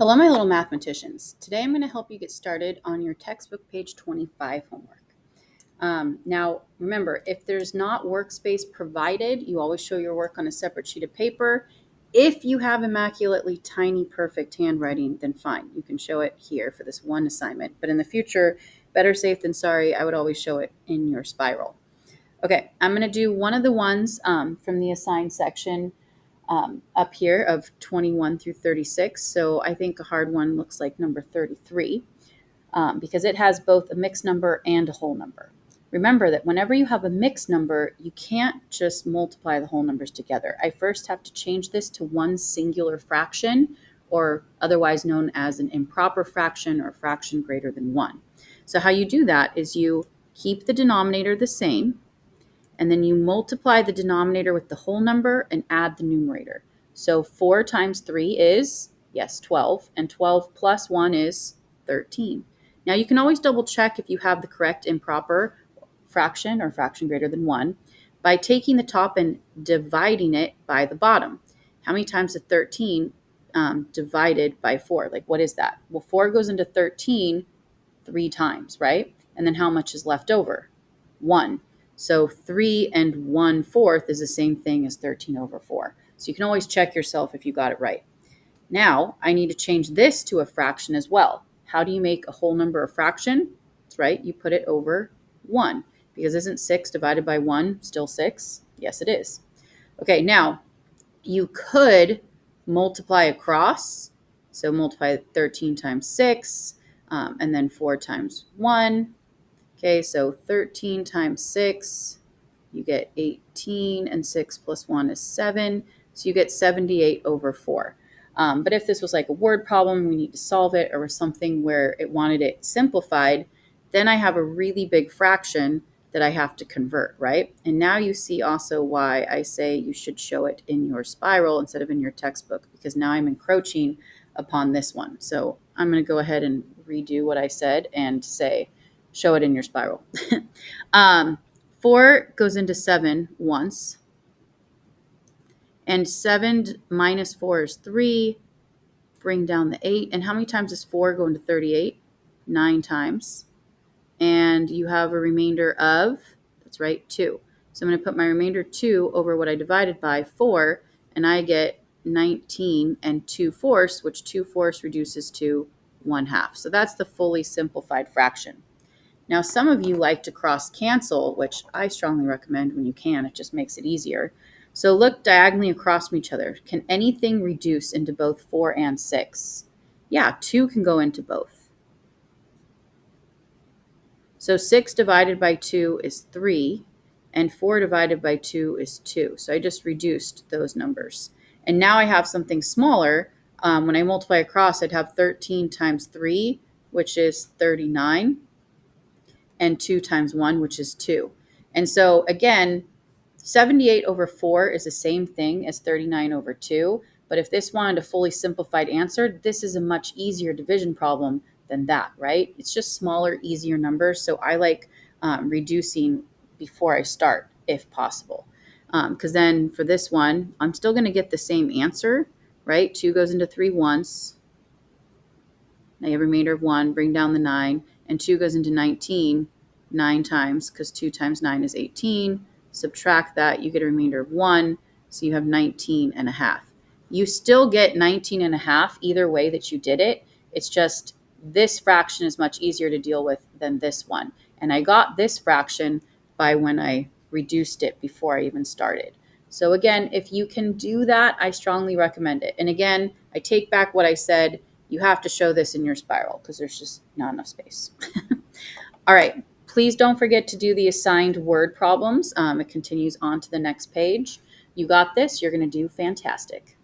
Hello, my little mathematicians. Today I'm going to help you get started on your textbook page 25 homework. Now, remember, if there's not workspace provided, you always show your work on a separate sheet of paper. If you have immaculately tiny, perfect handwriting, then fine. You can show it here for this one assignment. But in the future, better safe than sorry, I would always show it in your spiral. Okay, I'm going to do one of the ones from the assigned section up here of 21 through 36. So I think a hard one looks like number 33 because it has both a mixed number and a whole number. Remember that whenever you have a mixed number, you can't just multiply the whole numbers together. I first have to change this to one singular fraction, or otherwise known as an improper fraction or a fraction greater than 1. So how you do that is you keep the denominator the same, and then you multiply the denominator with the whole number and add the numerator. So 4 times 3 is, yes, 12, and 12 plus 1 is 13. Now you can always double check if you have the correct improper fraction or fraction greater than 1 by taking the top and dividing it by the bottom. How many times is 13 divided by 4? Like, what is that? Well, 4 goes into 13 3 times, right? And then how much is left over? 1. So 3 and 1/4 is the same thing as 13 over 4. So you can always check yourself if you got it right. Now I need to change this to a fraction as well. How do you make a whole number a fraction? That's right, you put it over 1. Because isn't 6 divided by 1 still 6? Yes, it is. Okay, now you could multiply across. So multiply 13 times 6, and then 4 times 1. Okay, so 13 times 6, you get 18, and 6 plus 1 is 7. So you get 78 over 4. But if this was like a word problem, we need to solve it, or something where it wanted it simplified, then I have a really big fraction that I have to convert, right? And now you see also why I say you should show it in your spiral instead of in your textbook, because now I'm encroaching upon this one. So I'm going to go ahead and redo what I said and say, show it in your spiral. 4 goes into 7 once. And 7 minus 4 is 3. Bring down the 8. And how many times does 4 go into 38? 9 times. And you have a remainder of, that's right, 2. So I'm going to put my remainder 2 over what I divided by 4, and I get 19 and 2/4, which 2/4 reduces to 1/2. So that's the fully simplified fraction. Now, some of you like to cross cancel, which I strongly recommend when you can. It just makes it easier. So look diagonally across from each other. Can anything reduce into both 4 and 6? Yeah, 2 can go into both. So 6 divided by 2 is 3, and 4 divided by 2 is 2. So I just reduced those numbers. And now I have something smaller. When I multiply across, I'd have 13 times 3, which is 39. And 2 times 1, which is 2. And so again, 78 over 4 is the same thing as 39 over 2. But if this wanted a fully simplified answer, this is a much easier division problem than that, right? It's just smaller, easier numbers. So I like reducing before I start, if possible. Because then for this one, I'm still going to get the same answer, right? 2 goes into 3 once. Now you have a remainder of 1, bring down the 9, and 2 goes into 19 9 times, because 2 times 9 is 18. Subtract that, you get a remainder of 1, so you have 19 and a half. You still get 19 and a half either way that you did it. It's just this fraction is much easier to deal with than this one. And I got this fraction by when I reduced it before I even started. So again, if you can do that, I strongly recommend it. And again, I take back what I said. You have to show this in your spiral because there's just not enough space. All right, please don't forget to do the assigned word problems. It continues on to the next page. You got this. You're going to do fantastic.